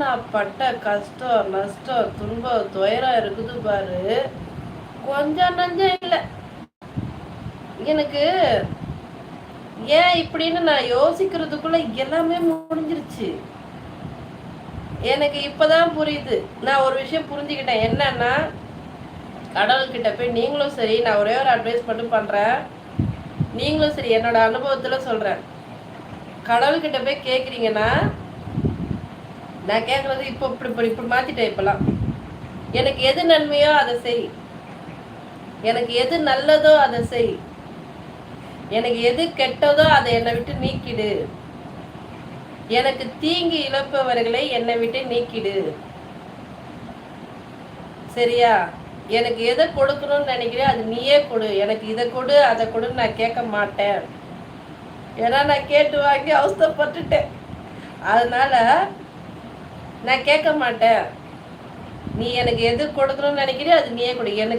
நான் பட்ட கஷ்டம் நஷ்டம் துன்பம் துயரம் இருக்குது பாரு, கொஞ்சம் நஞ்சம் இல்லை எனக்கு. ஏன் இப்படின்னு நான் யோசிக்கிறதுக்குள்ள எல்லாமே முடிஞ்சிருச்சு. எனக்கு இப்பதான் புரியுது. நான் ஒரு விஷயம் புரிஞ்சுக்கிட்டேன். என்னன்னா, கடவுள்கிட்ட போய் நீங்களும் சரி, நான் ஒரே ஒரு அட்வைஸ் மட்டும் பண்றேன், நீங்களும் சரி, என்னோட அனுபவத்துல சொல்றேன். கடவுள்கிட்ட போய் கேட்குறீங்கன்னா, நான் கேட்கறது இப்போ இப்படி இப்படி மாத்திட்டேன். இப்பெல்லாம் எனக்கு எது நன்மையோ அதை செய், எனக்கு எது நல்லதோ அதை செய், எனக்கு எது கெட்டதோ அதை என்னை விட்டு நீக்கிடு, எனக்கு தீங்கு இழப்பவர்களை என்னை விட்டு நீக்கிடு. சரியா? எனக்கு எதை கொடுக்கணும்னு நினைக்கிறேன் அது நீயே கொடு. எனக்கு இதை கொடு அதை கொடுன்னு நான் கேட்க மாட்டேன். ஏன்னா நான் கேட்டு வாங்கி அவஸ்தைப்பட்டுட்டேன். அதனால நான் கேட்க மாட்டேன். நீ எனக்கு எது கொடுக்கணும்னு நினைக்கிறியோ அது நீயே கொடு. எனக்கு